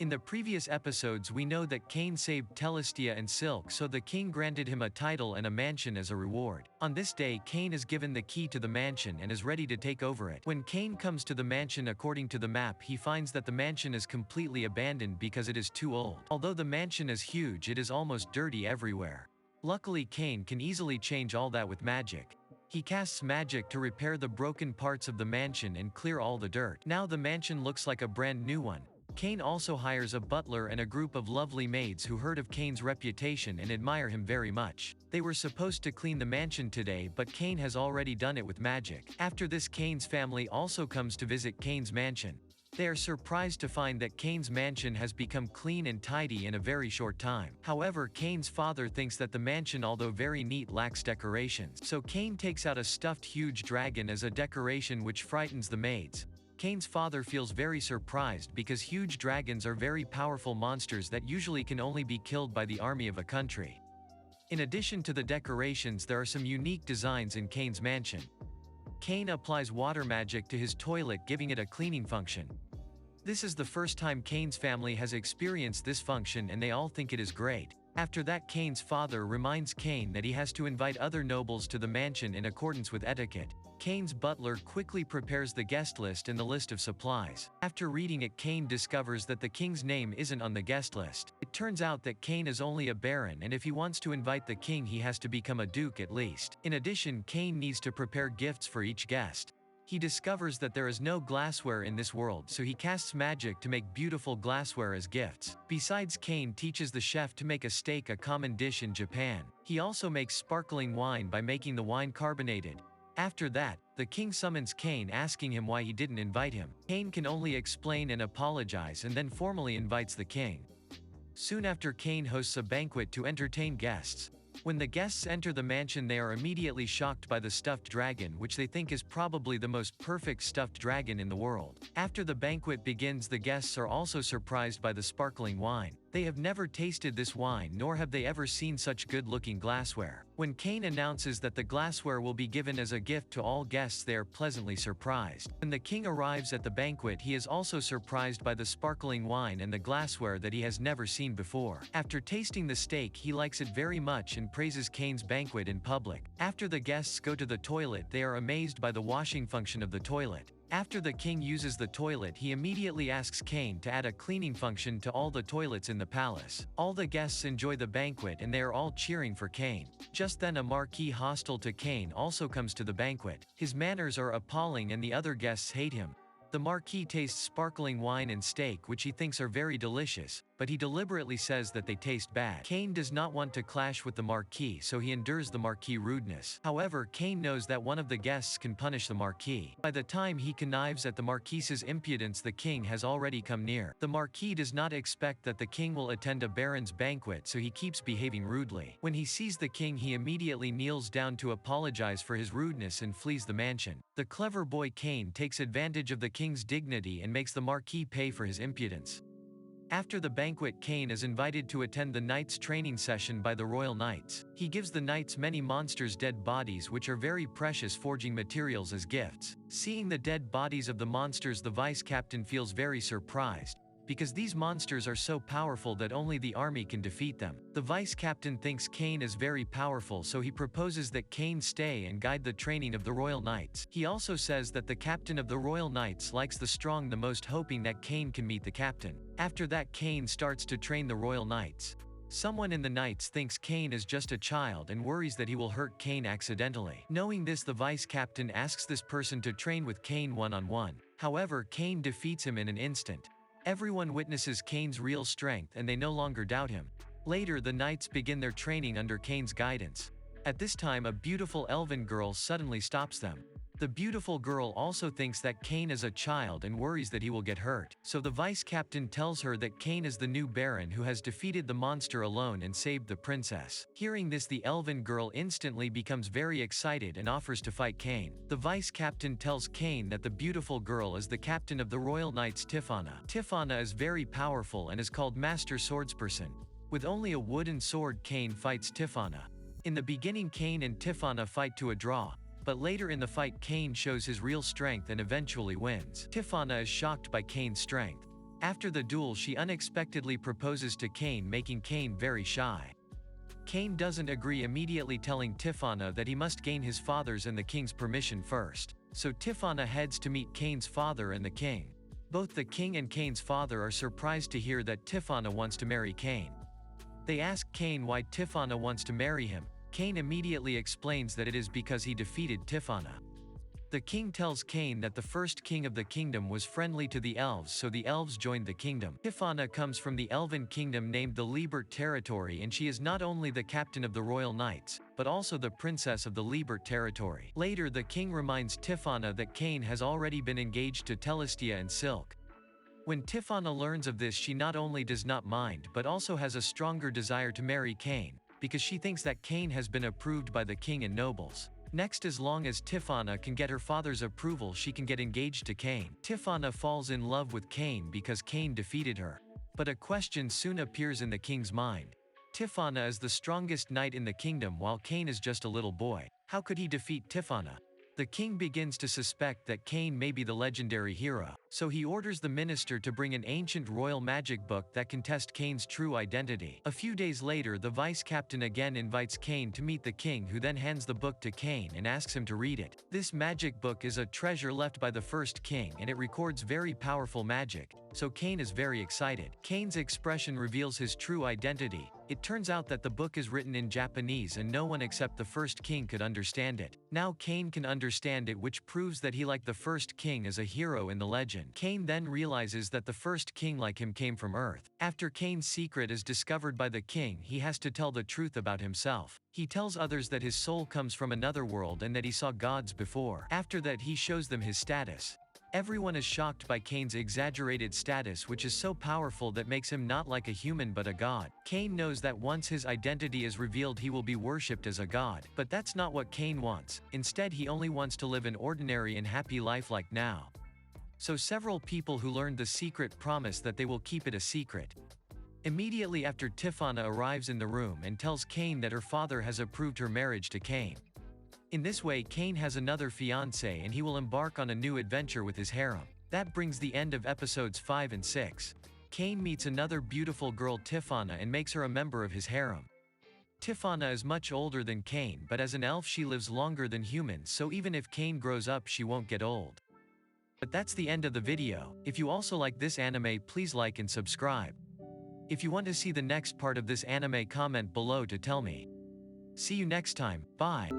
In the previous episodes we know that Cain saved Telestia and Silk, so the king granted him a title and a mansion as a reward. On this day Cain is given the key to the mansion and is ready to take over it. When Cain comes to the mansion, according to the map he finds that the mansion is completely abandoned because it is too old. Although the mansion is huge, it is almost dirty everywhere. Luckily Cain can easily change all that with magic. He casts magic to repair the broken parts of the mansion and clear all the dirt. Now the mansion looks like a brand new one. Cain also hires a butler and a group of lovely maids who heard of Cain's reputation and admire him very much. They were supposed to clean the mansion today, but Cain has already done it with magic. After this, Cain's family also comes to visit Cain's mansion. They are surprised to find that Cain's mansion has become clean and tidy in a very short time. However, Cain's father thinks that the mansion, although very neat, lacks decorations. So Cain takes out a stuffed huge dragon as a decoration, which frightens the maids. Cain's father feels very surprised because huge dragons are very powerful monsters that usually can only be killed by the army of a country. In addition to the decorations, there are some unique designs in Cain's mansion. Cain applies water magic to his toilet, giving it a cleaning function. This is the first time Cain's family has experienced this function and they all think it is great. After that, Cain's father reminds Cain that he has to invite other nobles to the mansion in accordance with etiquette. Cain's butler quickly prepares the guest list and the list of supplies. After reading it, Cain discovers that the king's name isn't on the guest list. It turns out that Cain is only a baron, and if he wants to invite the king he has to become a duke at least. In addition, Cain needs to prepare gifts for each guest. He discovers that there is no glassware in this world, so he casts magic to make beautiful glassware as gifts. Besides, Cain teaches the chef to make a steak, a common dish in Japan. He also makes sparkling wine by making the wine carbonated. After that, the king summons Cain, asking him why he didn't invite him. Cain can only explain and apologize and then formally invites the king. Soon after, Cain hosts a banquet to entertain guests. When the guests enter the mansion, they are immediately shocked by the stuffed dragon, which they think is probably the most perfect stuffed dragon in the world. After the banquet begins, the guests are also surprised by the sparkling wine. They have never tasted this wine, nor have they ever seen such good-looking glassware. When Cain announces that the glassware will be given as a gift to all guests, they are pleasantly surprised. When the king arrives at the banquet, he is also surprised by the sparkling wine and the glassware that he has never seen before. After tasting the steak, he likes it very much and praises Cain's banquet in public. After the guests go to the toilet, they are amazed by the washing function of the toilet. After the king uses the toilet, he immediately asks Cain to add a cleaning function to all the toilets in the palace. All the guests enjoy the banquet and they are all cheering for Cain. Just then, a marquis hostile to Cain also comes to the banquet. His manners are appalling and the other guests hate him. The marquis tastes sparkling wine and steak, which he thinks are very delicious, but he deliberately says that they taste bad. Cain does not want to clash with the marquis, so he endures the marquis' rudeness. However, Cain knows that one of the guests can punish the marquis. By the time he connives at the marquis's impudence, the king has already come near. The marquis does not expect that the king will attend a baron's banquet, so he keeps behaving rudely. When he sees the king, he immediately kneels down to apologize for his rudeness and flees the mansion. The clever boy Cain takes advantage of the king's dignity and makes the marquis pay for his impudence. After the banquet, Cain is invited to attend the knights' training session by the royal knights. He gives the knights many monsters' dead bodies, which are very precious forging materials, as gifts. Seeing the dead bodies of the monsters, the vice-captain feels very surprised, because these monsters are so powerful that only the army can defeat them. The vice-captain thinks Cain is very powerful, so he proposes that Cain stay and guide the training of the royal knights. He also says that the captain of the royal knights likes the strong the most, hoping that Cain can meet the captain. After that, Cain starts to train the royal knights. Someone in the knights thinks Cain is just a child and worries that he will hurt Cain accidentally. Knowing this, the vice-captain asks this person to train with Cain one-on-one. However, Cain defeats him in an instant. Everyone witnesses Cain's real strength and they no longer doubt him. Later, the knights begin their training under Cain's guidance. At this time, a beautiful elven girl suddenly stops them. The beautiful girl also thinks that Cain is a child and worries that he will get hurt. So the vice-captain tells her that Cain is the new baron who has defeated the monster alone and saved the princess. Hearing this, the elven girl instantly becomes very excited and offers to fight Cain. The vice-captain tells Cain that the beautiful girl is the captain of the royal knights, Tifana. Tifana is very powerful and is called Master Swordsperson. With only a wooden sword, Cain fights Tifana. In the beginning, Cain and Tifana fight to a draw, but later in the fight, Cain shows his real strength and eventually wins. Tifana is shocked by Cain's strength. After the duel, she unexpectedly proposes to Cain, making Cain very shy. Cain doesn't agree, immediately telling Tifana that he must gain his father's and the king's permission first. So Tifana heads to meet Cain's father and the king. Both the king and Cain's father are surprised to hear that Tifana wants to marry Cain. They ask Cain why Tifana wants to marry him. Cain immediately explains that it is because he defeated Tifana. The king tells Cain that the first king of the kingdom was friendly to the elves, so the elves joined the kingdom. Tifana comes from the elven kingdom named the Liebert territory, and she is not only the captain of the royal knights, but also the princess of the Liebert territory. Later, the king reminds Tifana that Cain has already been engaged to Telestia and Silk. When Tifana learns of this, she not only does not mind but also has a stronger desire to marry Cain, because she thinks that Cain has been approved by the king and nobles. Next, as long as Tifana can get her father's approval, she can get engaged to Cain. Tifana falls in love with Cain because Cain defeated her. But a question soon appears in the king's mind. Tifana is the strongest knight in the kingdom while Cain is just a little boy. How could he defeat Tifana? The king begins to suspect that Cain may be the legendary hero, so he orders the minister to bring an ancient royal magic book that can test Cain's true identity. A few days later, the vice-captain again invites Cain to meet the king, who then hands the book to Cain and asks him to read it. This magic book is a treasure left by the first king, and it records very powerful magic, so Cain is very excited. Cain's expression reveals his true identity. It turns out that the book is written in Japanese and no one except the first king could understand it. Now Cain can understand it, which proves that he, like the first king, is a hero in the legend. Cain then realizes that the first king like him came from Earth. After Cain's secret is discovered by the king, he has to tell the truth about himself. He tells others that his soul comes from another world and that he saw gods before. After that, he shows them his status. Everyone is shocked by Cain's exaggerated status, which is so powerful that makes him not like a human but a god. Cain knows that once his identity is revealed, he will be worshipped as a god. But that's not what Cain wants. Instead, he only wants to live an ordinary and happy life like now. So several people who learned the secret promise that they will keep it a secret. Immediately after, Tifana arrives in the room and tells Cain that her father has approved her marriage to Cain. In this way, Cain has another fiancée and he will embark on a new adventure with his harem. That brings the end of episodes 5 and 6. Cain meets another beautiful girl, Tifana, and makes her a member of his harem. Tifana is much older than Cain, but as an elf she lives longer than humans, so even if Cain grows up she won't get old. But that's the end of the video. If you also like this anime, please like and subscribe. If you want to see the next part of this anime, comment below to tell me. See you next time, bye.